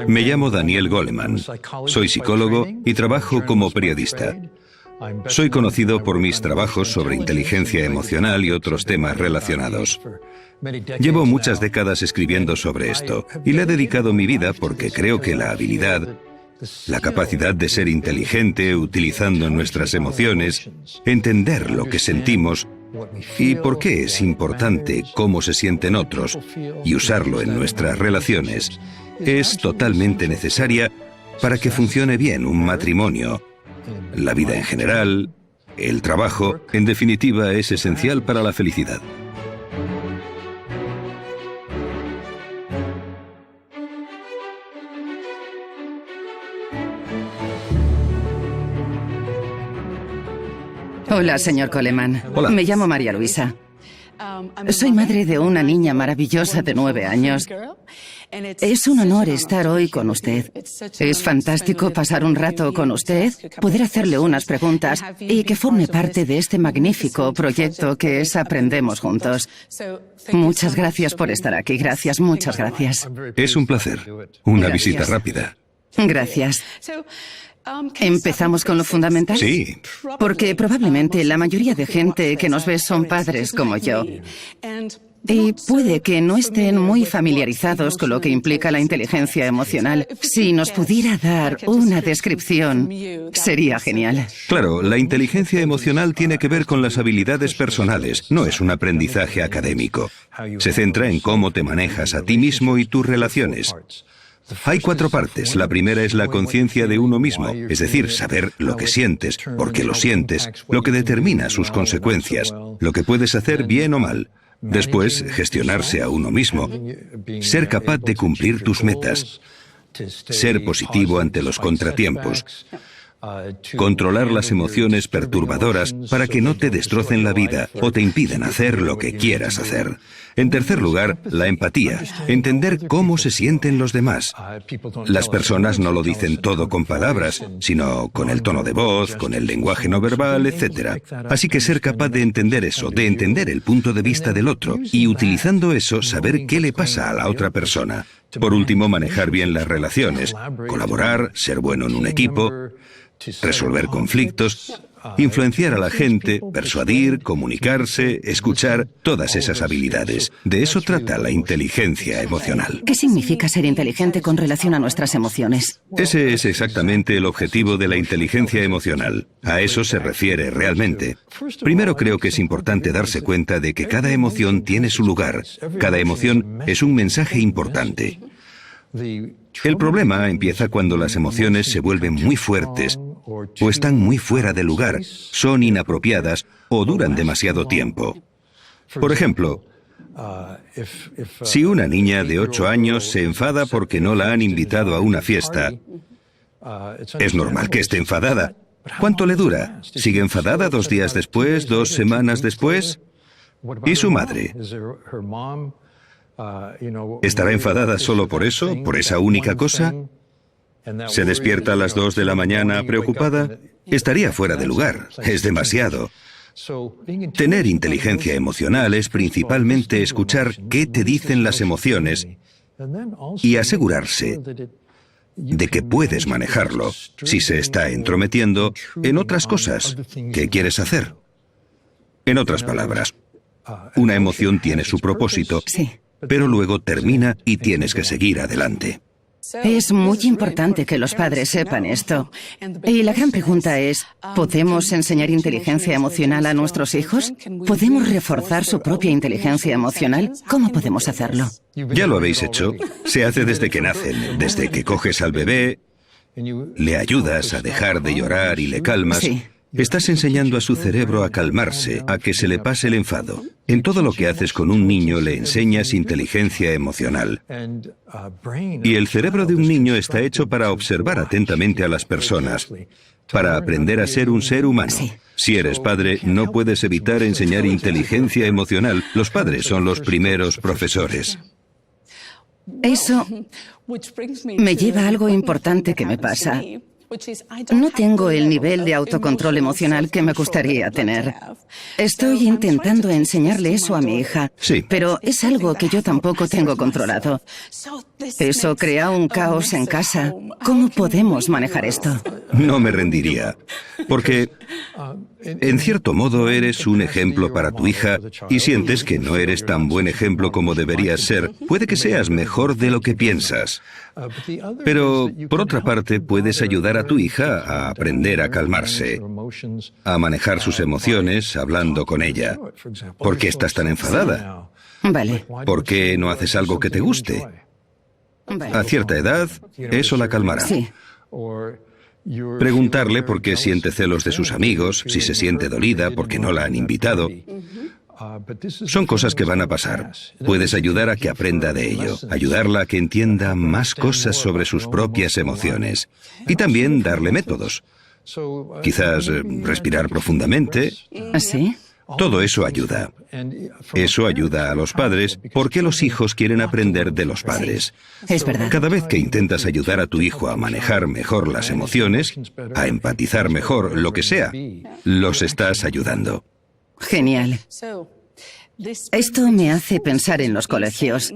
Me llamo Daniel Goleman. Soy psicólogo y trabajo como periodista. Soy conocido por mis trabajos sobre inteligencia emocional y otros temas relacionados. Llevo muchas décadas escribiendo sobre esto y le he dedicado mi vida porque creo que la habilidad, la capacidad de ser inteligente utilizando nuestras emociones, entender lo que sentimos y por qué es importante cómo se sienten otros y usarlo en nuestras relaciones, es totalmente necesaria para que funcione bien un matrimonio. La vida en general, el trabajo, en definitiva, es esencial para la felicidad. Hola, señor Goleman. Hola. Me llamo María Luisa. Soy madre de una niña maravillosa de 9 años. Es un honor estar hoy con usted. Es fantástico pasar un rato con usted, poder hacerle unas preguntas y que forme parte de este magnífico proyecto que es Aprendemos Juntos. Muchas gracias por estar aquí. Gracias, muchas gracias. Es un placer. Una Gracias. visita rápida. Gracias. ¿Empezamos con lo fundamental? Sí. Porque probablemente la mayoría de gente que nos ve son padres como yo. Y puede que no estén muy familiarizados con lo que implica la inteligencia emocional. Si nos pudiera dar una descripción, sería genial. Claro, la inteligencia emocional tiene que ver con las habilidades personales, no es un aprendizaje académico. Se centra en cómo te manejas a ti mismo y tus relaciones. Hay 4 partes. La primera es la conciencia de uno mismo, es decir, saber lo que sientes, por qué lo sientes, lo que determina sus consecuencias, lo que puedes hacer bien o mal. Después, gestionarse a uno mismo, ser capaz de cumplir tus metas, ser positivo ante los contratiempos, controlar las emociones perturbadoras para que no te destrocen la vida o te impidan hacer lo que quieras hacer. En tercer lugar, la empatía, entender cómo se sienten los demás. Las personas no lo dicen todo con palabras, sino con el tono de voz, con el lenguaje no verbal, etc. Así que ser capaz de entender eso, de entender el punto de vista del otro y utilizando eso saber qué le pasa a la otra persona. Por último, manejar bien las relaciones, colaborar, ser bueno en un equipo, resolver conflictos, influenciar a la gente, persuadir, comunicarse, escuchar, todas esas habilidades. De eso trata la inteligencia emocional. ¿Qué significa ser inteligente con relación a nuestras emociones? Ese es exactamente el objetivo de la inteligencia emocional. A eso se refiere realmente. Primero creo que es importante darse cuenta de que cada emoción tiene su lugar. Cada emoción es un mensaje importante. El problema empieza cuando las emociones se vuelven muy fuertes o están muy fuera de lugar, son inapropiadas o duran demasiado tiempo. Por ejemplo, si una niña de 8 años se enfada porque no la han invitado a una fiesta, es normal que esté enfadada. ¿Cuánto le dura? ¿Sigue enfadada 2 días después, 2 semanas después? ¿Y su madre? ¿Estará enfadada solo por eso, por esa única cosa? ¿Se despierta a las 2 de la mañana preocupada? Estaría fuera de lugar, es demasiado. Tener inteligencia emocional es principalmente escuchar qué te dicen las emociones y asegurarse de que puedes manejarlo si se está entrometiendo en otras cosas que quieres hacer. En otras palabras, una emoción tiene su propósito, Sí. pero luego termina y tienes que seguir adelante. Es muy importante que los padres sepan esto. Y la gran pregunta es, ¿podemos enseñar inteligencia emocional a nuestros hijos? ¿Podemos reforzar su propia inteligencia emocional? ¿Cómo podemos hacerlo? Ya lo habéis hecho. Se hace desde que nacen, desde que coges al bebé, le ayudas a dejar de llorar y le calmas. Sí. Estás enseñando a su cerebro a calmarse, a que se le pase el enfado. En todo lo que haces con un niño le enseñas inteligencia emocional. Y el cerebro de un niño está hecho para observar atentamente a las personas, para aprender a ser un ser humano. Sí. Si eres padre, no puedes evitar enseñar inteligencia emocional. Los padres son los primeros profesores. Eso me lleva a algo importante que me pasa. No tengo el nivel de autocontrol emocional que me gustaría tener. Estoy intentando enseñarle eso a mi hija, Sí. pero es algo que yo tampoco tengo controlado. Eso crea un caos en casa. ¿Cómo podemos manejar esto? No me rendiría, porque en cierto modo eres un ejemplo para tu hija y sientes que no eres tan buen ejemplo como deberías ser. Puede que seas mejor de lo que piensas. Pero, por otra parte, puedes ayudar a tu hija a aprender a calmarse, a manejar sus emociones hablando con ella. ¿Por qué estás tan enfadada? Vale. ¿Por qué no haces algo que te guste? Vale. A cierta edad, eso la calmará. Sí. Preguntarle por qué siente celos de sus amigos, si se siente dolida porque no la han invitado. Son cosas que van a pasar. Puedes ayudar a que aprenda de ello, ayudarla a que entienda más cosas sobre sus propias emociones y también darle métodos. Quizás respirar profundamente. ¿Sí? Todo eso ayuda. Eso ayuda a los padres porque los hijos quieren aprender de los padres. Es verdad. Cada vez que intentas ayudar a tu hijo a manejar mejor las emociones, a empatizar mejor, lo que sea, los estás ayudando. Genial. Esto me hace pensar en los colegios,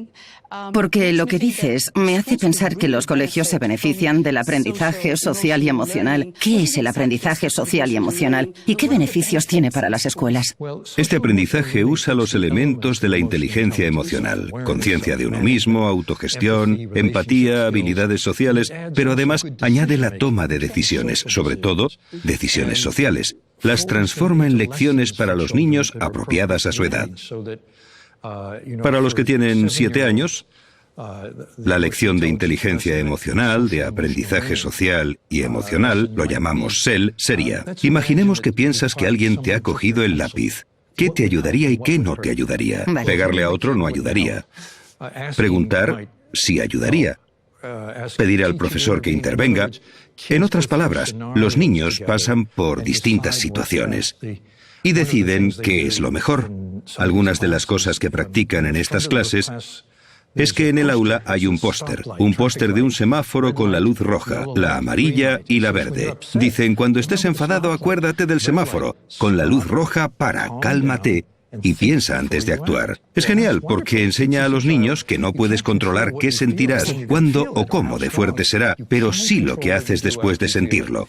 porque lo que dices me hace pensar que los colegios se benefician del aprendizaje social y emocional. ¿Qué es el aprendizaje social y emocional? ¿Y qué beneficios tiene para las escuelas? Este aprendizaje usa los elementos de la inteligencia emocional, conciencia de uno mismo, autogestión, empatía, habilidades sociales, pero además añade la toma de decisiones, sobre todo decisiones sociales. Las transforma en lecciones para los niños apropiadas a su edad. Para los que tienen 7 años, la lección de inteligencia emocional, de aprendizaje social y emocional, lo llamamos SEL, sería: imaginemos que piensas que alguien te ha cogido el lápiz. ¿Qué te ayudaría y qué no te ayudaría? Vale. Pegarle a otro no ayudaría. Preguntar si ayudaría. Pedir al profesor que intervenga. En otras palabras, los niños pasan por distintas situaciones y deciden qué es lo mejor. Algunas de las cosas que practican en estas clases es que en el aula hay un póster de un semáforo con la luz roja, la amarilla y la verde. Dicen: cuando estés enfadado, acuérdate del semáforo. Con la luz roja, para, cálmate y piensa antes de actuar. Es genial porque enseña a los niños que no puedes controlar qué sentirás, cuándo o cómo de fuerte será, pero sí lo que haces después de sentirlo.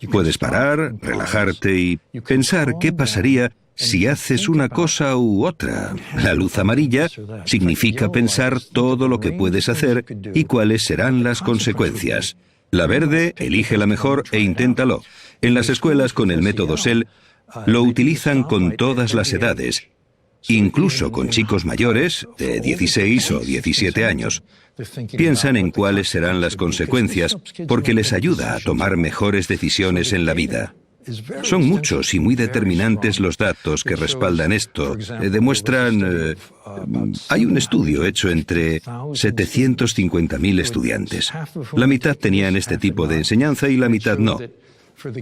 Puedes parar, relajarte y pensar qué pasaría si haces una cosa u otra. La luz amarilla significa pensar todo lo que puedes hacer y cuáles serán las consecuencias. La verde, elige la mejor e inténtalo. En las escuelas con el método SEL lo utilizan con todas las edades, incluso con chicos mayores de 16 o 17 años. Piensan en cuáles serán las consecuencias porque les ayuda a tomar mejores decisiones en la vida. Son muchos y muy determinantes los datos que respaldan esto. Demuestran... hay un estudio hecho entre 750.000 estudiantes. La mitad tenían este tipo de enseñanza y la mitad no.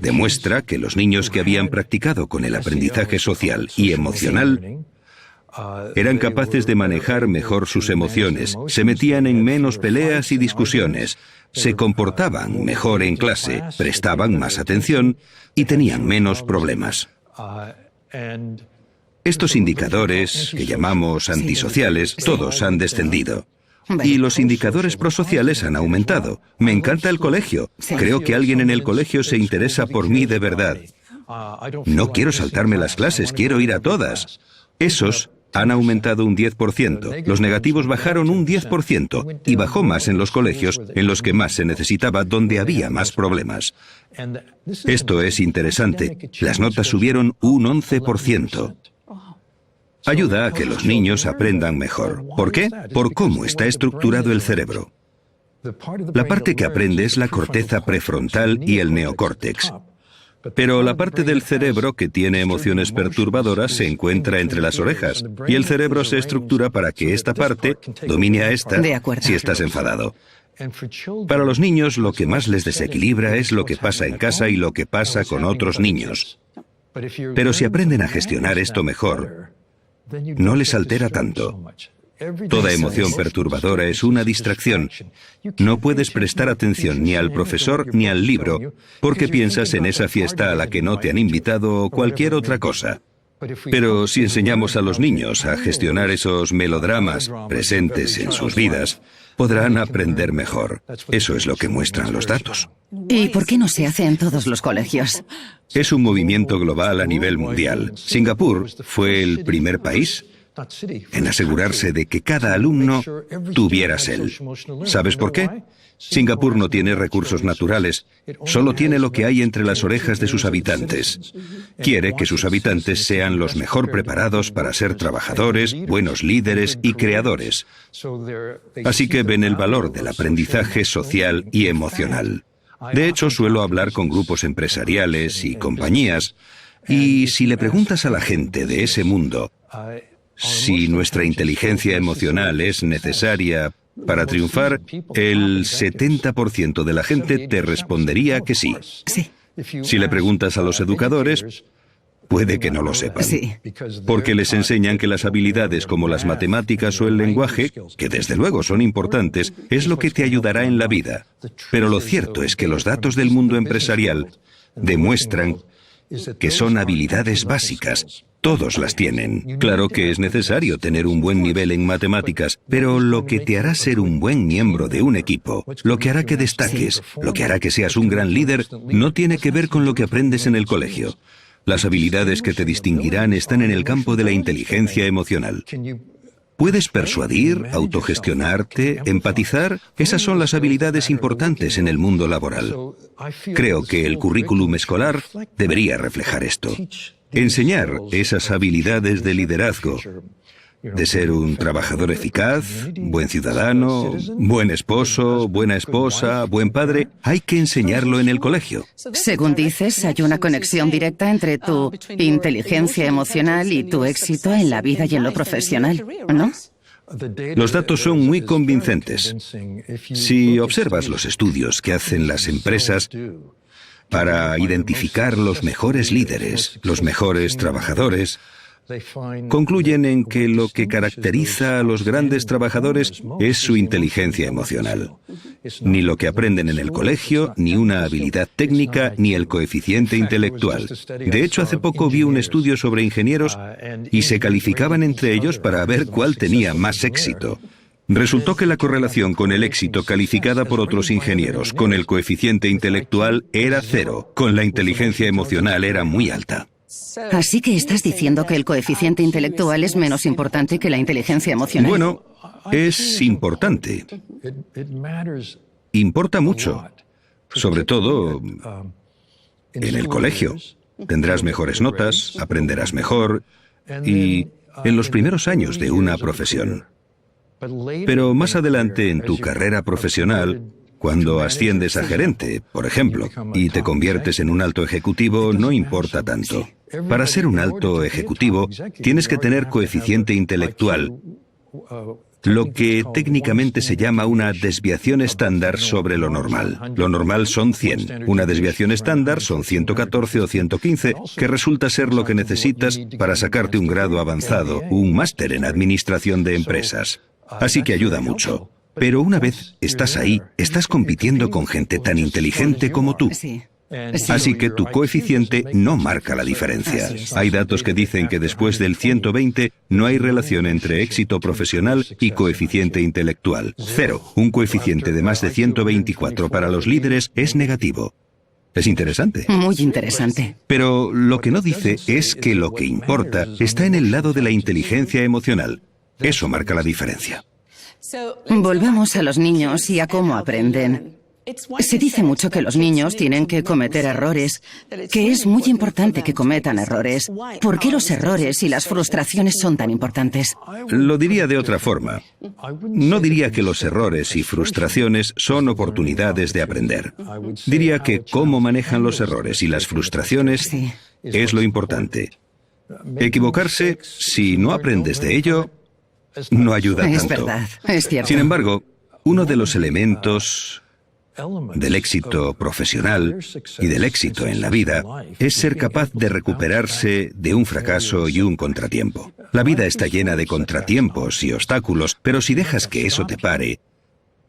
Demuestra que los niños que habían practicado con el aprendizaje social y emocional eran capaces de manejar mejor sus emociones, se metían en menos peleas y discusiones, se comportaban mejor en clase, prestaban más atención y tenían menos problemas. Estos indicadores, que llamamos antisociales, todos han descendido. Y los indicadores prosociales han aumentado. Me encanta el colegio. Creo que alguien en el colegio se interesa por mí de verdad. No quiero saltarme las clases, quiero ir a todas. Esos han aumentado un 10%. Los negativos bajaron un 10% y bajó más en los colegios en los que más se necesitaba, donde había más problemas. Esto es interesante. Las notas subieron un 11%. Ayuda a que los niños aprendan mejor. ¿Por qué? Por cómo está estructurado el cerebro. La parte que aprende es la corteza prefrontal y el neocórtex. Pero la parte del cerebro que tiene emociones perturbadoras se encuentra entre las orejas, y el cerebro se estructura para que esta parte domine a esta si estás enfadado. Para los niños, lo que más les desequilibra es lo que pasa en casa y lo que pasa con otros niños. Pero si aprenden a gestionar esto mejor, no les altera tanto. Toda emoción perturbadora es una distracción. No puedes prestar atención ni al profesor ni al libro porque piensas en esa fiesta a la que no te han invitado o cualquier otra cosa. Pero si enseñamos a los niños a gestionar esos melodramas presentes en sus vidas, podrán aprender mejor. Eso es lo que muestran los datos. ¿Y por qué no se hace en todos los colegios? Es un movimiento global a nivel mundial. Singapur fue el primer país en asegurarse de que cada alumno tuviera SEL. ¿Sabes por qué? Singapur no tiene recursos naturales, solo tiene lo que hay entre las orejas de sus habitantes. Quiere que sus habitantes sean los mejor preparados para ser trabajadores, buenos líderes y creadores. Así que ven el valor del aprendizaje social y emocional. De hecho, suelo hablar con grupos empresariales y compañías, y si le preguntas a la gente de ese mundo si nuestra inteligencia emocional es necesaria para triunfar, el 70% de la gente te respondería que sí. Sí. Si le preguntas a los educadores, puede que no lo sepan. Sí. Porque les enseñan que las habilidades como las matemáticas o el lenguaje, que desde luego son importantes, es lo que te ayudará en la vida. Pero lo cierto es que los datos del mundo empresarial demuestran que son habilidades básicas. Todos las tienen. Claro que es necesario tener un buen nivel en matemáticas, pero lo que te hará ser un buen miembro de un equipo, lo que hará que destaques, lo que hará que seas un gran líder, no tiene que ver con lo que aprendes en el colegio. Las habilidades que te distinguirán están en el campo de la inteligencia emocional. ¿Puedes persuadir, autogestionarte, empatizar? Esas son las habilidades importantes en el mundo laboral. Creo que el currículum escolar debería reflejar esto. Enseñar esas habilidades de liderazgo, de ser un trabajador eficaz, buen ciudadano, buen esposo, buena esposa, buen padre, hay que enseñarlo en el colegio. Según dices, hay una conexión directa entre tu inteligencia emocional y tu éxito en la vida y en lo profesional, ¿no? Los datos son muy convincentes. Si observas los estudios que hacen las empresas para identificar los mejores líderes, los mejores trabajadores, concluyen en que lo que caracteriza a los grandes trabajadores es su inteligencia emocional. Ni lo que aprenden en el colegio, ni una habilidad técnica, ni el coeficiente intelectual. De hecho, hace poco vi un estudio sobre ingenieros y se calificaban entre ellos para ver cuál tenía más éxito. Resultó que la correlación con el éxito calificada por otros ingenieros con el coeficiente intelectual era 0, con la inteligencia emocional era muy alta. Así que estás diciendo que el coeficiente intelectual es menos importante que la inteligencia emocional. Bueno, es importante. Importa mucho. Sobre todo en el colegio. Tendrás mejores notas, aprenderás mejor y en los primeros años de una profesión. Pero más adelante en tu carrera profesional, cuando asciendes a gerente, por ejemplo, y te conviertes en un alto ejecutivo, no importa tanto. Para ser un alto ejecutivo, tienes que tener coeficiente intelectual, lo que técnicamente se llama una desviación estándar sobre lo normal. Lo normal son 100. Una desviación estándar son 114 o 115, que resulta ser lo que necesitas para sacarte un grado avanzado, un máster en administración de empresas. Así que ayuda mucho. Pero una vez estás ahí, estás compitiendo con gente tan inteligente como tú. Así que tu coeficiente no marca la diferencia. Hay datos que dicen que después del 120 no hay relación entre éxito profesional y coeficiente intelectual. 0. Un coeficiente de más de 124 para los líderes es negativo. Es interesante. Muy interesante. Pero lo que no dice es que lo que importa está en el lado de la inteligencia emocional. Eso marca la diferencia. Volvamos a los niños y a cómo aprenden. Se dice mucho que los niños tienen que cometer errores, que es muy importante que cometan errores. ¿Por qué los errores y las frustraciones son tan importantes? Lo diría de otra forma. No diría que los errores y frustraciones son oportunidades de aprender. Diría que cómo manejan los errores y las frustraciones es lo importante. Equivocarse, si no aprendes de ello, no ayuda tanto. Es verdad, es cierto. Sin embargo, uno de los elementos del éxito profesional y del éxito en la vida es ser capaz de recuperarse de un fracaso y un contratiempo. La vida está llena de contratiempos y obstáculos, pero si dejas que eso te pare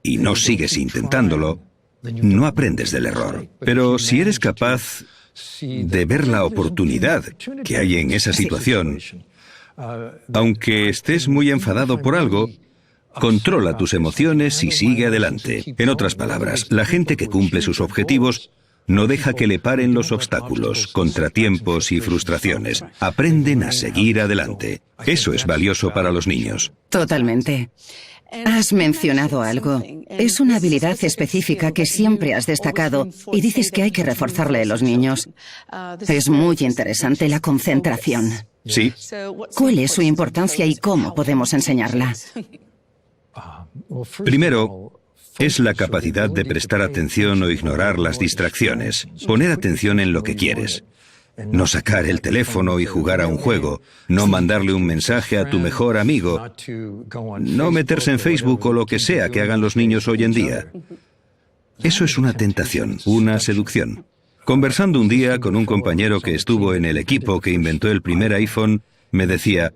y no sigues intentándolo, no aprendes del error. Pero si eres capaz de ver la oportunidad que hay en esa situación, aunque estés muy enfadado por algo, controla tus emociones y sigue adelante. En otras palabras, la gente que cumple sus objetivos no deja que le paren los obstáculos, contratiempos y frustraciones. Aprenden a seguir adelante. Eso es valioso para los niños. Totalmente. Has mencionado algo. Es una habilidad específica que siempre has destacado y dices que hay que reforzarle a los niños. Es muy interesante la concentración. Sí. ¿Cuál es su importancia y cómo podemos enseñarla? Primero, es la capacidad de prestar atención o ignorar las distracciones. Poner atención en lo que quieres. No sacar el teléfono y jugar a un juego. No mandarle un mensaje a tu mejor amigo. No meterse en Facebook o lo que sea que hagan los niños hoy en día. Eso es una tentación, una seducción. Conversando un día con un compañero que estuvo en el equipo que inventó el primer iPhone, me decía: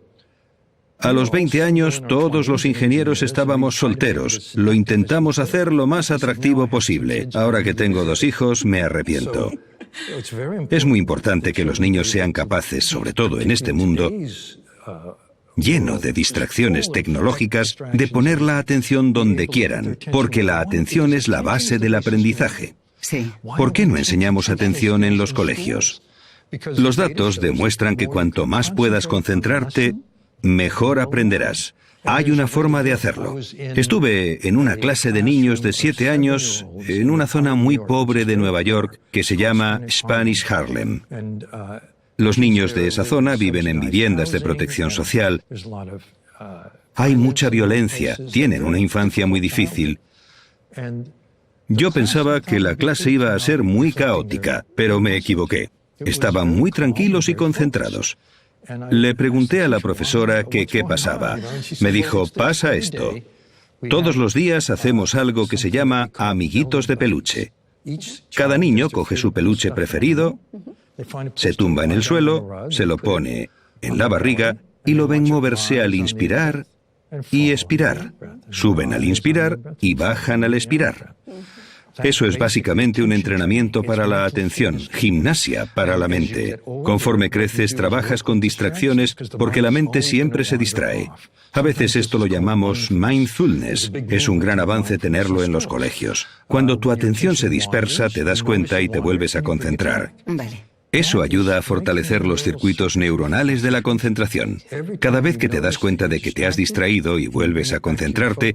a los 20 años todos los ingenieros estábamos solteros. Lo intentamos hacer lo más atractivo posible. Ahora que tengo 2 hijos, me arrepiento. Es muy importante que los niños sean capaces, sobre todo en este mundo lleno de distracciones tecnológicas, de poner la atención donde quieran, porque la atención es la base del aprendizaje. Sí. ¿Por qué no enseñamos atención en los colegios? Los datos demuestran que cuanto más puedas concentrarte, mejor aprenderás. Hay una forma de hacerlo. Estuve en una clase de niños de 7 años en una zona muy pobre de Nueva York que se llama Spanish Harlem. Los niños de esa zona viven en viviendas de protección social. Hay mucha violencia, tienen una infancia muy difícil. Yo pensaba que la clase iba a ser muy caótica, pero me equivoqué. Estaban muy tranquilos y concentrados. Le pregunté a la profesora que qué pasaba. Me dijo: pasa esto. Todos los días hacemos algo que se llama amiguitos de peluche. Cada niño coge su peluche preferido, se tumba en el suelo, se lo pone en la barriga y lo ven moverse al inspirar y expirar. Suben al inspirar y bajan al expirar. Eso es básicamente un entrenamiento para la atención, gimnasia para la mente. Conforme creces, trabajas con distracciones porque la mente siempre se distrae. A veces esto lo llamamos mindfulness. Es un gran avance tenerlo en los colegios. Cuando tu atención se dispersa, te das cuenta y te vuelves a concentrar. Vale. Eso ayuda a fortalecer los circuitos neuronales de la concentración. Cada vez que te das cuenta de que te has distraído y vuelves a concentrarte,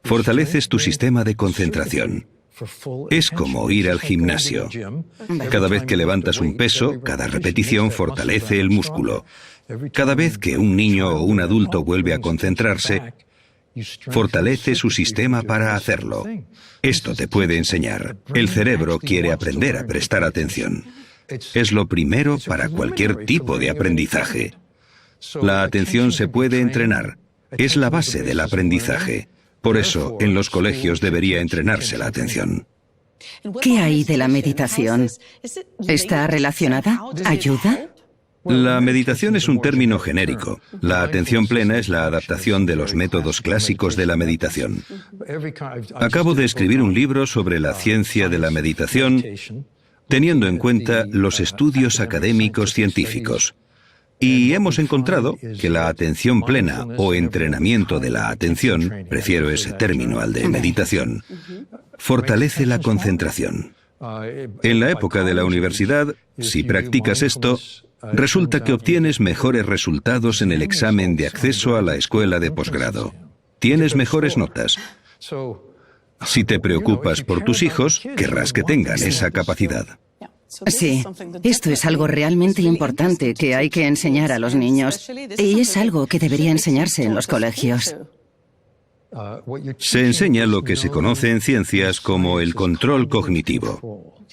fortaleces tu sistema de concentración. Es como ir al gimnasio. Cada vez que levantas un peso, cada repetición fortalece el músculo. Cada vez que un niño o un adulto vuelve a concentrarse, fortalece su sistema para hacerlo. Esto te puede enseñar. El cerebro quiere aprender a prestar atención. Es lo primero para cualquier tipo de aprendizaje. La atención se puede entrenar. Es la base del aprendizaje. Por eso, en los colegios debería entrenarse la atención. ¿Qué hay de la meditación? ¿Está relacionada? ¿Ayuda? La meditación es un término genérico. La atención plena es la adaptación de los métodos clásicos de la meditación. Acabo de escribir un libro sobre la ciencia de la meditación, teniendo en cuenta los estudios académicos científicos. Y hemos encontrado que la atención plena o entrenamiento de la atención, prefiero ese término al de meditación, fortalece la concentración. En la época de la universidad, si practicas esto, resulta que obtienes mejores resultados en el examen de acceso a la escuela de posgrado. Tienes mejores notas. Si te preocupas por tus hijos, querrás que tengan esa capacidad. Sí, esto es algo realmente importante que hay que enseñar a los niños y es algo que debería enseñarse en los colegios. Se enseña lo que se conoce en ciencias como el control cognitivo.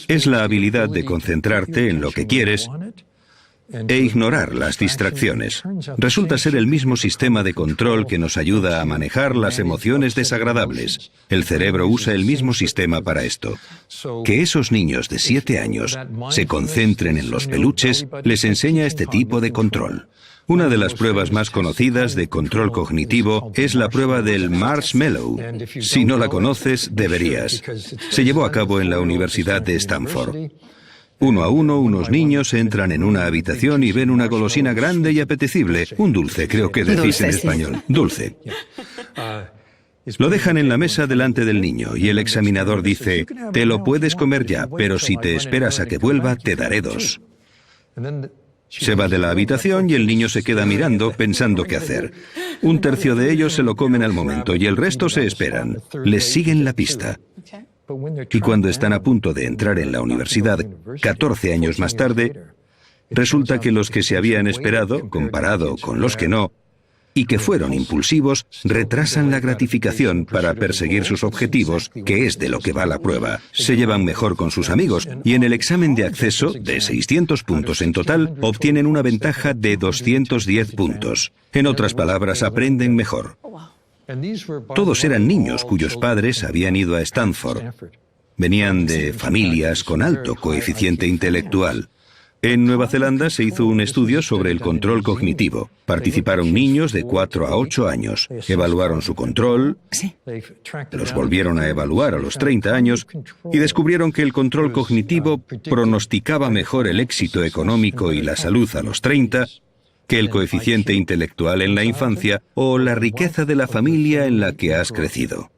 Es la habilidad de concentrarte en lo que quieres e ignorar las distracciones. Resulta ser el mismo sistema de control que nos ayuda a manejar las emociones desagradables. El cerebro usa el mismo sistema para esto. Que esos niños de 7 años se concentren en los peluches les enseña este tipo de control. Una de las pruebas más conocidas de control cognitivo es la prueba del marshmallow. Si no la conoces, deberías. Se llevó a cabo en la Universidad de Stanford. Uno a uno, unos niños entran en una habitación y ven una golosina grande y apetecible. Un dulce, creo que decís en español. Dulce. Lo dejan en la mesa delante del niño y el examinador dice, te lo puedes comer ya, pero si te esperas a que vuelva, te daré 2. Se va de la habitación y el niño se queda mirando, pensando qué hacer. Un tercio de ellos se lo comen al momento y el resto se esperan. Les siguen la pista. Y cuando están a punto de entrar en la universidad, 14 años más tarde, resulta que los que se habían esperado, comparado con los que no, y que fueron impulsivos, retrasan la gratificación para perseguir sus objetivos, que es de lo que va la prueba. Se llevan mejor con sus amigos y en el examen de acceso, de 600 puntos en total, obtienen una ventaja de 210 puntos. En otras palabras, aprenden mejor. Todos eran niños cuyos padres habían ido a Stanford. Venían de familias con alto coeficiente intelectual. En Nueva Zelanda se hizo un estudio sobre el control cognitivo. Participaron niños de 4 a 8 años. Evaluaron su control, los volvieron a evaluar a los 30 años y descubrieron que el control cognitivo pronosticaba mejor el éxito económico y la salud a los 30 que el coeficiente intelectual en la infancia o la riqueza de la familia en la que has crecido.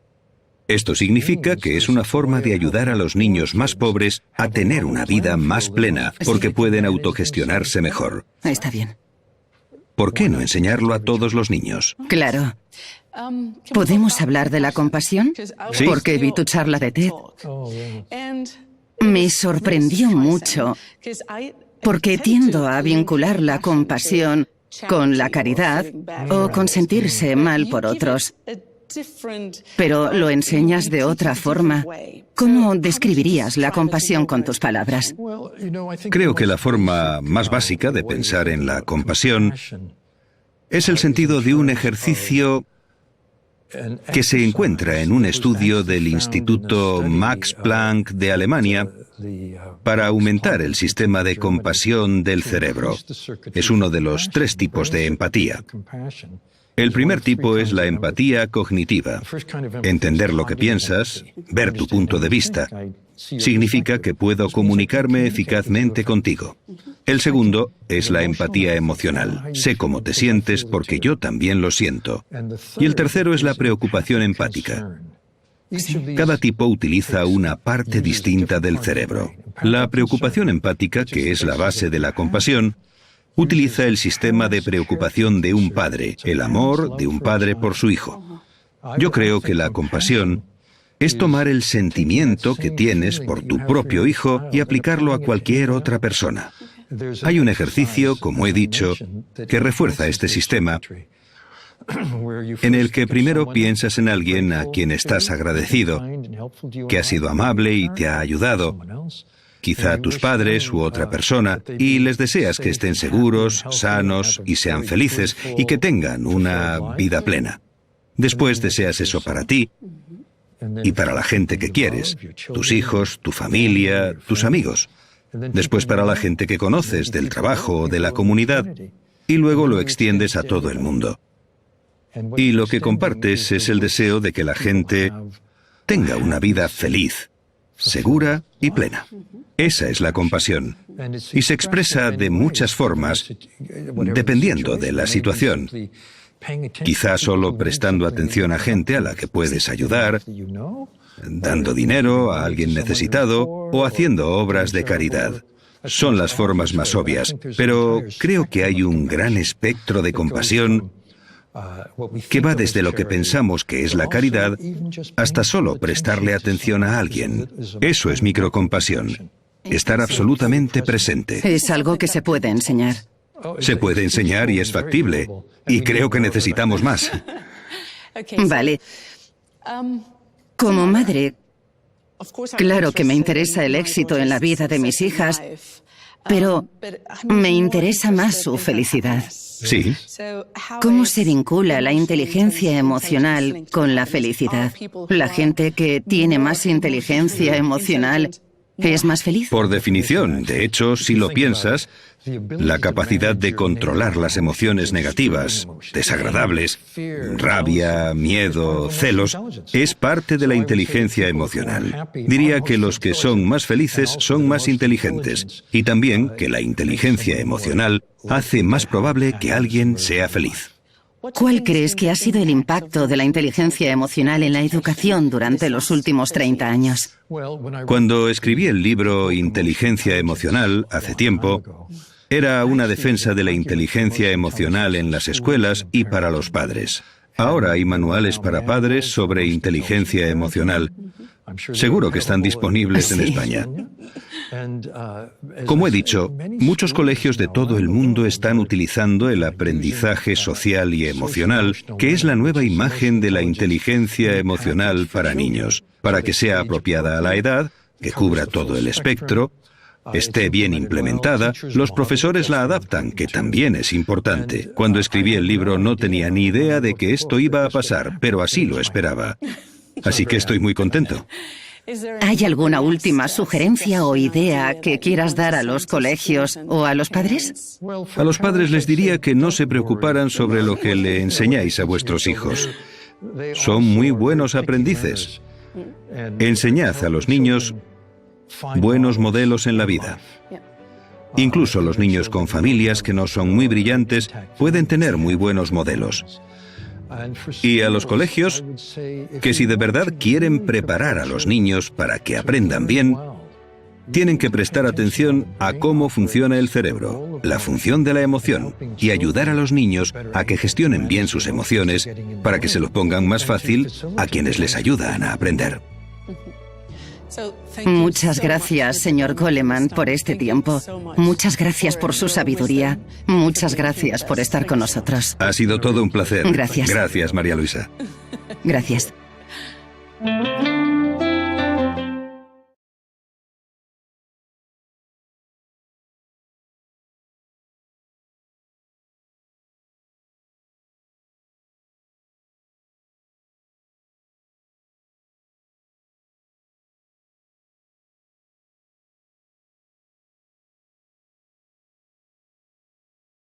Esto significa que es una forma de ayudar a los niños más pobres a tener una vida más plena, porque pueden autogestionarse mejor. Está bien. ¿Por qué no enseñarlo a todos los niños? Claro. ¿Podemos hablar de la compasión? Sí. Porque vi tu charla de TED. Me sorprendió mucho, porque tiendo a vincular la compasión con la caridad o con sentirse mal por otros. Pero lo enseñas de otra forma. ¿Cómo describirías la compasión con tus palabras? Creo que la forma más básica de pensar en la compasión es el sentido de un ejercicio que se encuentra en un estudio del Instituto Max Planck de Alemania para aumentar el sistema de compasión del cerebro. Es uno de los 3 tipos de empatía. El primer tipo es la empatía cognitiva. Entender lo que piensas, ver tu punto de vista, significa que puedo comunicarme eficazmente contigo. El segundo es la empatía emocional. Sé cómo te sientes porque yo también lo siento. Y el tercero es la preocupación empática. Cada tipo utiliza una parte distinta del cerebro. La preocupación empática, que es la base de la compasión, utiliza el sistema de preocupación de un padre, el amor de un padre por su hijo. Yo creo que la compasión es tomar el sentimiento que tienes por tu propio hijo y aplicarlo a cualquier otra persona. Hay un ejercicio, como he dicho, que refuerza este sistema, en el que primero piensas en alguien a quien estás agradecido, que ha sido amable y te ha ayudado, quizá tus padres u otra persona, y les deseas que estén seguros, sanos y sean felices y que tengan una vida plena. Después deseas eso para ti y para la gente que quieres, tus hijos, tu familia, tus amigos. Después para la gente que conoces, del trabajo o de la comunidad, y luego lo extiendes a todo el mundo. Y lo que compartes es el deseo de que la gente tenga una vida feliz, segura y plena. Esa es la compasión. Y se expresa de muchas formas, dependiendo de la situación. Quizá solo prestando atención a gente a la que puedes ayudar, dando dinero a alguien necesitado o haciendo obras de caridad. Son las formas más obvias, pero creo que hay un gran espectro de compasión que va desde lo que pensamos que es la caridad hasta solo prestarle atención a alguien. Eso es microcompasión. Estar absolutamente presente. Es algo que se puede enseñar. Se puede enseñar y es factible. Y creo que necesitamos más. Vale. Como madre, claro que me interesa el éxito en la vida de mis hijas, pero me interesa más su felicidad. Sí. ¿Cómo se vincula la inteligencia emocional con la felicidad? ¿La gente que tiene más inteligencia emocional es más feliz? Por definición, de hecho, si lo piensas, la capacidad de controlar las emociones negativas, desagradables, rabia, miedo, celos, es parte de la inteligencia emocional. Diría que los que son más felices son más inteligentes, y también que la inteligencia emocional hace más probable que alguien sea feliz. ¿Cuál crees que ha sido el impacto de la inteligencia emocional en la educación durante los últimos 30 años? Cuando escribí el libro Inteligencia Emocional, hace tiempo, era una defensa de la inteligencia emocional en las escuelas y para los padres. Ahora hay manuales para padres sobre inteligencia emocional. Seguro que están disponibles en España. Como he dicho, muchos colegios de todo el mundo están utilizando el aprendizaje social y emocional, que es la nueva imagen de la inteligencia emocional para niños, para que sea apropiada a la edad, que cubra todo el espectro, esté bien implementada. Los profesores la adaptan, que también es importante. Cuando escribí el libro no tenía ni idea de que esto iba a pasar, pero así lo esperaba. Así que estoy muy contento. ¿Hay alguna última sugerencia o idea que quieras dar a los colegios o a los padres? A los padres les diría que no se preocuparan sobre lo que le enseñáis a vuestros hijos. Son muy buenos aprendices. Enseñad a los niños buenos modelos en la vida. Incluso los niños con familias que no son muy brillantes pueden tener muy buenos modelos. Y a los colegios, que si de verdad quieren preparar a los niños para que aprendan bien, tienen que prestar atención a cómo funciona el cerebro, la función de la emoción, y ayudar a los niños a que gestionen bien sus emociones para que se lo pongan más fácil a quienes les ayudan a aprender. Muchas gracias, señor Goleman, por este tiempo. Muchas gracias por su sabiduría. Muchas gracias por estar con nosotros. Ha sido todo un placer. Gracias. Gracias, María Luisa. Gracias.